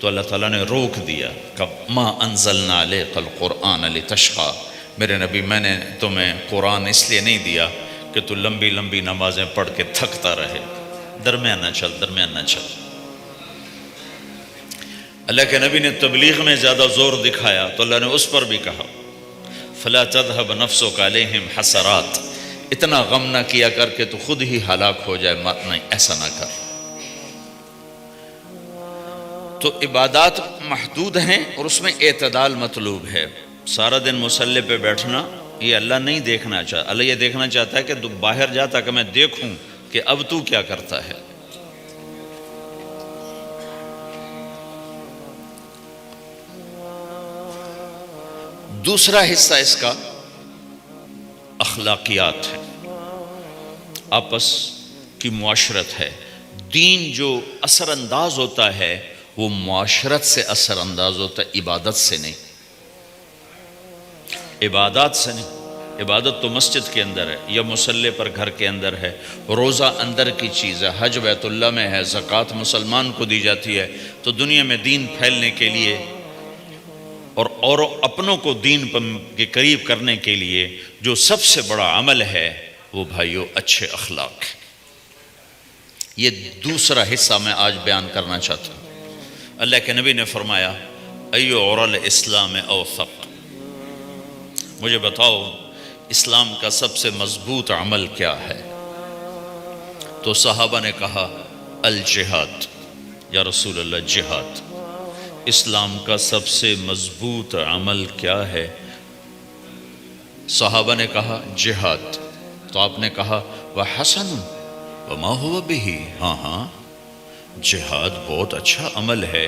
تو اللہ تعالیٰ نے روک دیا کہ ما انزلنا علیک القرآن لتشقی، میرے نبی میں نے تمہیں قرآن اس لیے نہیں دیا کہ تو لمبی لمبی نمازیں پڑھ کے تھکتا رہے، درمیان نہ چل، درمیان نہ چل۔ اللہ کے نبی نے تبلیغ میں زیادہ زور دکھایا تو اللہ نے اس پر بھی کہا فلا تذهب نفسك علیہم حسرات، اتنا غم نہ کیا کر کہ تو خود ہی ہلاک ہو جائے، نہیں، ایسا نہ کر۔ تو عبادات محدود ہیں اور اس میں اعتدال مطلوب ہے۔ سارا دن مصلی پہ بیٹھنا یہ اللہ نہیں دیکھنا چاہتا، اللہ یہ دیکھنا چاہتا ہے کہ تو باہر جا تاکہ میں دیکھوں کہ اب تو کیا کرتا ہے۔ دوسرا حصہ اس کا اخلاقیات ہے، آپس کی معاشرت ہے۔ دین جو اثر انداز ہوتا ہے وہ معاشرت سے اثر انداز ہوتا ہے، عبادت سے نہیں، عبادات سے نہیں۔ عبادت تو مسجد کے اندر ہے یا مصلی پر گھر کے اندر ہے، روزہ اندر کی چیز ہے، حج بیت اللہ میں ہے، زکوٰۃ مسلمان کو دی جاتی ہے۔ تو دنیا میں دین پھیلنے کے لیے اور اپنوں کو دین کے قریب کرنے کے لیے جو سب سے بڑا عمل ہے وہ بھائیو اچھے اخلاق ہے۔ یہ دوسرا حصہ میں آج بیان کرنا چاہتا ہوں۔ اللہ کے نبی نے فرمایا ایو عُرَى الاسلام اوثق، مجھے بتاؤ اسلام کا سب سے مضبوط عمل کیا ہے؟ تو صحابہ نے کہا الجہاد، یا رسول اللہ جہاد۔ اسلام کا سب سے مضبوط عمل کیا ہے؟ صحابہ نے کہا جہاد۔ تو آپ نے کہا وحسن وما هو به، ہاں جہاد بہت اچھا عمل ہے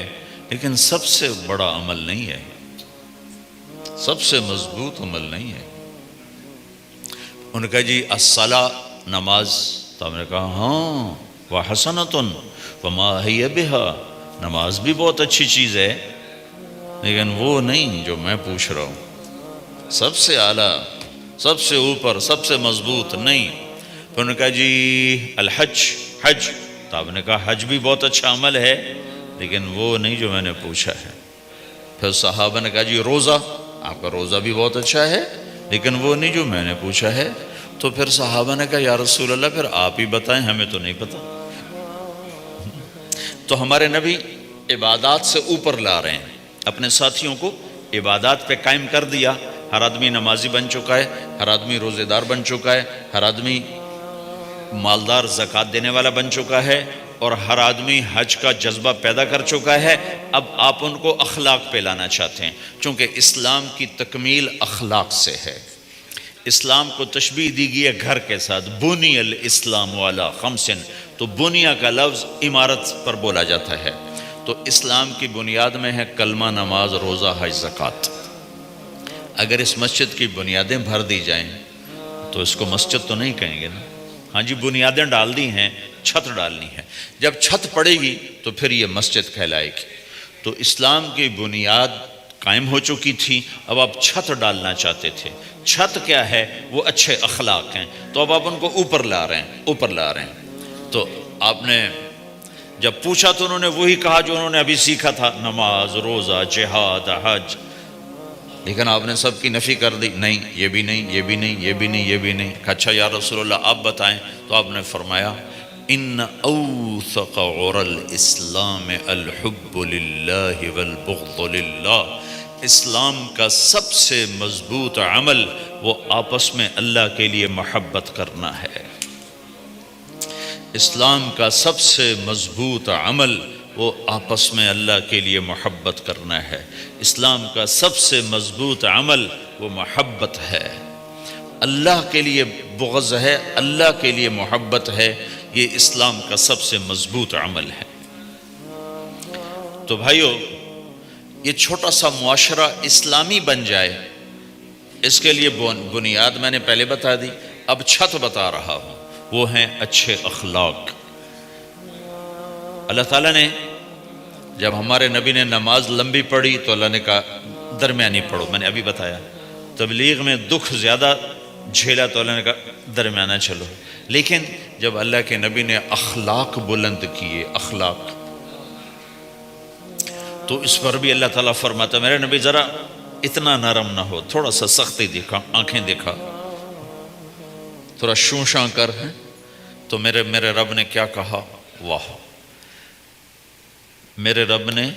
لیکن سب سے بڑا عمل نہیں ہے، سب سے مضبوط عمل نہیں ہے۔ انہوں نے کہا جی الصلاۃ، نماز۔ تو آپ نے کہا ہاں وحسنۃ وما هي بها، نماز بھی بہت اچھی چیز ہے لیکن وہ نہیں جو میں پوچھ رہا ہوں، سب سے اعلیٰ، سب سے اوپر، سب سے مضبوط نہیں۔ پھر انہوں نے کہا جی الحج، حج۔ تو آپ نے کہا حج بھی بہت اچھا عمل ہے لیکن وہ نہیں جو میں نے پوچھا ہے۔ پھر صحابہ نے کہا جی روزہ، آپ کا روزہ بھی بہت اچھا ہے لیکن وہ نہیں جو میں نے پوچھا ہے۔ تو پھر صحابہ نے کہا یا رسول اللہ پھر آپ ہی بتائیں، ہمیں تو نہیں پتہ۔ تو ہمارے نبی عبادات سے اوپر لا رہے ہیں، اپنے ساتھیوں کو عبادات پہ قائم کر دیا۔ ہر آدمی نمازی بن چکا ہے، ہر آدمی روزے دار بن چکا ہے، ہر آدمی مالدار زکوٰۃ دینے والا بن چکا ہے، اور ہر آدمی حج کا جذبہ پیدا کر چکا ہے۔ اب آپ ان کو اخلاق پہ لانا چاہتے ہیں، چونکہ اسلام کی تکمیل اخلاق سے ہے۔ اسلام کو تشبیہ دی گئی ہے گھر کے ساتھ، بنی الاسلام علی خمس، تو بنیا کا لفظ عمارت پر بولا جاتا ہے۔ تو اسلام کی بنیاد میں ہے کلمہ، نماز، روزہ، حج، زکوٰۃ۔ اگر اس مسجد کی بنیادیں بھر دی جائیں تو اس کو مسجد تو نہیں کہیں گے نا۔ ہاں جی بنیادیں ڈال دی ہیں، چھت ڈالنی ہے، جب چھت پڑے گی تو پھر یہ مسجد کہلائے گی۔ تو اسلام کی بنیاد قائم ہو چکی تھی، اب آپ چھت ڈالنا چاہتے تھے۔ چھت کیا ہے؟ وہ اچھے اخلاق ہیں، تو اب آپ ان کو اوپر لا رہے ہیں، اوپر لا رہے ہیں۔ تو آپ نے جب پوچھا تو انہوں نے وہی کہا جو انہوں نے ابھی سیکھا تھا، نماز، روزہ، جہاد، حج، لیکن آپ نے سب کی نفی کر دی، نہیں یہ بھی نہیں، یہ بھی نہیں، یہ بھی نہیں، یہ بھی نہیں۔ اچھا یا رسول اللہ آپ بتائیں۔ تو آپ نے فرمایا ان اوثق عُرَى الاسلام الحب للہ والبغض للہ، اسلام کا سب سے مضبوط عمل وہ آپس میں اللہ کے لیے محبت کرنا ہے۔ اسلام کا سب سے مضبوط عمل وہ آپس میں اللہ کے لیے محبت کرنا ہے۔ اسلام کا سب سے مضبوط عمل وہ محبت ہے، اللہ کے لیے بغض ہے، اللہ کے لیے محبت ہے، یہ اسلام کا سب سے مضبوط عمل ہے۔ تو بھائیو یہ چھوٹا سا معاشرہ اسلامی بن جائے، اس کے لیے بنیاد میں نے پہلے بتا دی، اب چھت بتا رہا ہوں، وہ ہیں اچھے اخلاق۔ اللہ تعالیٰ نے جب ہمارے نبی نے نماز لمبی پڑھی تو اللہ نے کہا درمیانی پڑھو، میں نے ابھی بتایا۔ تبلیغ میں دکھ زیادہ جھیلا تو اللہ نے کہا درمیانہ چلو۔ لیکن جب اللہ کے نبی نے اخلاق بلند کیے، اخلاق، تو اس پر بھی اللہ تعالیٰ فرماتا میرے نبی ذرا اتنا نرم نہ ہو، تھوڑا سا سختی دکھا، آنکھیں دکھا، تھوڑا شوشاں کر ہے۔ تو میرے رب نے کیا کہا؟ واہ، میرے رب نے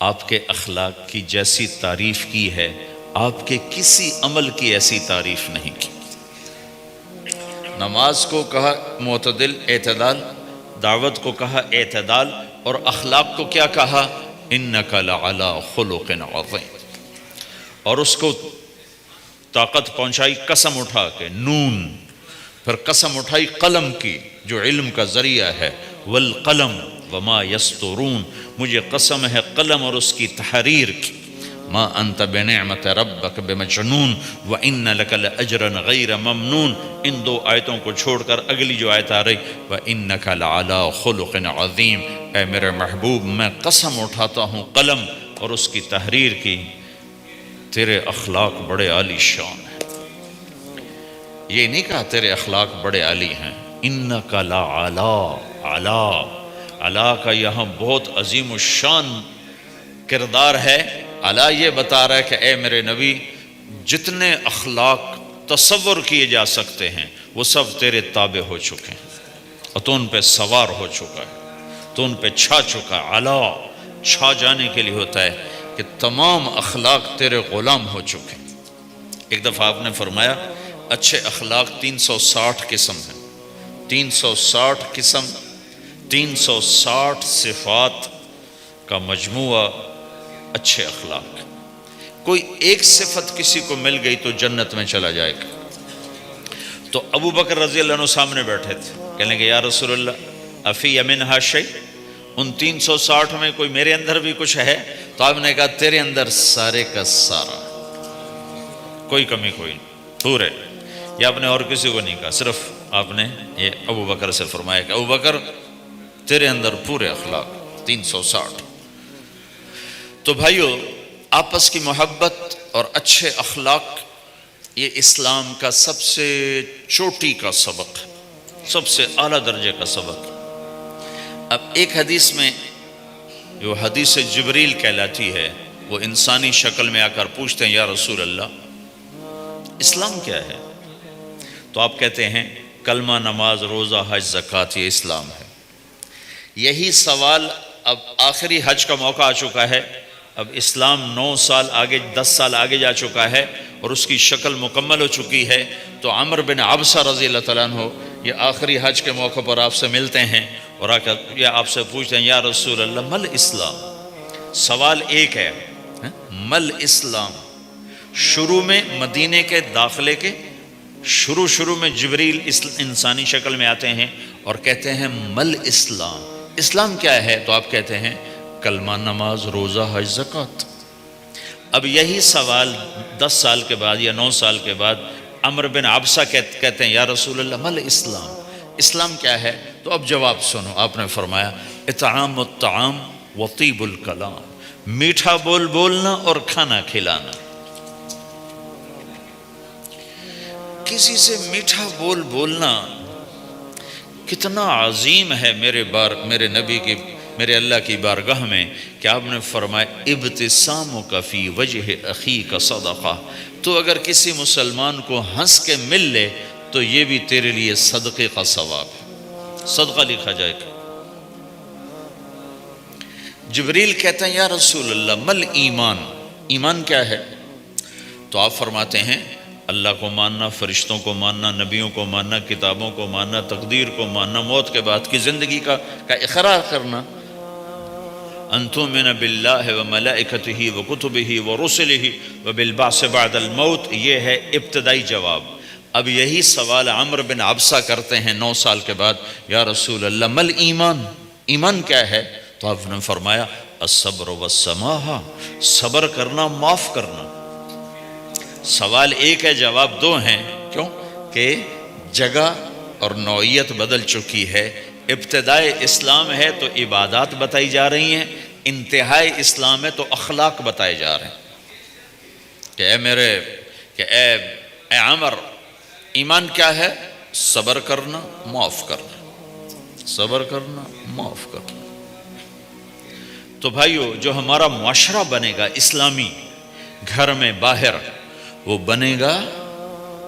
آپ کے اخلاق کی جیسی تعریف کی ہے، آپ کے کسی عمل کی ایسی تعریف نہیں کی۔ نماز کو کہا معتدل، اعتدال، دعوت کو کہا اعتدال، اور اخلاق کو کیا کہا؟ انک لعلی خلق عظیم۔ اور اس کو طاقت پہنچائی قسم اٹھا کے، نون، پھر قسم اٹھائی قلم کی جو علم کا ذریعہ ہے، والقلم وما یسطرون، مجھے قسم ہے قلم اور اس کی تحریر کی، ما انت بنعمت ربک بمجنون وان لک لاجرا غیر ممنون۔ ان دو آیتوں کو چھوڑ کر اگلی جو آیت آ رہی، وانک لعلی خلق عظیم، اے میرے محبوب میں قسم اٹھاتا ہوں قلم اور اس کی تحریر کی، تیرے اخلاق بڑے عالی شان ہیں۔ یہ نہیں کہا تیرے اخلاق بڑے عالی ہیں، انک لعلی، علا کا یہاں بہت عظیم الشان کردار ہے۔ علا یہ بتا رہا ہے کہ اے میرے نبی جتنے اخلاق تصور کیے جا سکتے ہیں وہ سب تیرے تابع ہو چکے ہیں، اور تو ان پہ سوار ہو چکا ہے، تو ان پہ چھا چکا ہے۔ علا چھا جانے کے لیے ہوتا ہے کہ تمام اخلاق تیرے غلام ہو چکے ہیں۔ ایک دفعہ آپ نے فرمایا اچھے اخلاق 360 قسم ہیں، 360 قسم، 360 صفات کا مجموعہ اچھے اخلاق۔ کوئی ایک صفت کسی کو مل گئی تو جنت میں چلا جائے گا۔ تو ابو بکر رضی اللہ عنہ سامنے بیٹھے تھے، کہنے لگے یا رسول اللہ افی منہا شیء، ان 360 میں کوئی میرے اندر بھی کچھ ہے؟ تو آپ نے کہا تیرے اندر سارے کا سارا، کوئی کمی کوئی نہیں، پورے۔ یہ آپ نے اور کسی کو نہیں کہا، صرف آپ نے یہ ابو بکر سے فرمایا کہ ابو بکر تیرے اندر پورے اخلاق 360۔ تو بھائیو، آپس کی محبت اور اچھے اخلاق یہ اسلام کا سب سے چوٹی کا سبق ہے، سب سے اعلیٰ درجے کا سبق ہے۔ اب ایک حدیث میں جو حدیث جبریل کہلاتی ہے، وہ انسانی شکل میں آ کر پوچھتے ہیں یا رسول اللہ اسلام کیا ہے؟ تو آپ کہتے ہیں کلمہ، نماز، روزہ، حج، زکوٰۃ، یہ اسلام ہے۔ یہی سوال اب آخری حج کا موقع آ چکا ہے، اب اسلام 9 سال آگے، 10 سال آگے جا چکا ہے اور اس کی شکل مکمل ہو چکی ہے۔ تو عمر بن عبسہ رضی اللہ تعالیٰ عنہ یہ آخری حج کے موقع پر آپ سے ملتے ہیں اور آ کر یہ آپ سے پوچھتے ہیں یا رسول اللہ مل اسلام؟ سوال ایک ہے، مل اسلام؟ شروع میں مدینے کے داخلے کے شروع میں جبریل انسانی شکل میں آتے ہیں اور کہتے ہیں مل اسلام، اسلام کیا ہے؟ تو آپ کہتے ہیں کلمہ، نماز، روزہ، حج، زکوٰۃ۔ اب یہی سوال 10 سال کے بعد یا 9 سال کے بعد عمر بن عبسہ کہتے ہیں یا رسول اللہ مل اسلام، اسلام کیا ہے؟ تو اب جواب سنو، آپ نے فرمایا اطعام الطعام وطیب الکلام، میٹھا بولنا اور کھانا کھلانا۔ کسی سے میٹھا بولنا کتنا عظیم ہے میرے نبی کی، میرے اللہ کی بارگاہ میں، کہ آپ نے فرمایا ابتسامک فی وجہ اخیک صدقہ، تو اگر کسی مسلمان کو ہنس کے مل لے تو یہ بھی تیرے لیے صدقے کا ثواب ہے، صدقہ لکھا جائے گا۔ جبریل کہتے ہیں یا رسول اللہ مل ایمان، ایمان کیا ہے؟ تو آپ فرماتے ہیں اللہ کو ماننا، فرشتوں کو ماننا، نبیوں کو ماننا، کتابوں کو ماننا، تقدیر کو ماننا، موت کے بعد کی زندگی کا اقرار کرنا۔ ان تؤمن باللہ وملائکتہ وکتبہ ورسلہ وبالبعث بعد الموت، یہ ہے ابتدائی جواب۔ اب یہی سوال عمر بن عبسہ کرتے ہیں 9 سال کے بعد، یا رسول اللہ مل ایمان، ایمان کیا ہے؟ تو آپ نے فرمایا الصبر والسماحہ، صبر کرنا، معاف کرنا۔ سوال ایک ہے، جواب 2 ہیں، کیوں کہ جگہ اور نوعیت بدل چکی ہے۔ ابتدائے اسلام ہے تو عبادات بتائی جا رہی ہیں، انتہائی اسلام ہے تو اخلاق بتائے جا رہے ہیں کہ اے عمر، ایمان کیا ہے؟ صبر کرنا، معاف کرنا، صبر کرنا، معاف کرنا۔ تو بھائیو جو ہمارا معاشرہ بنے گا اسلامی گھر میں باہر، وہ بنے گا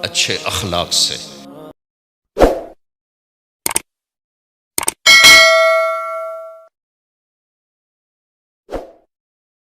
اچھے اخلاق سے.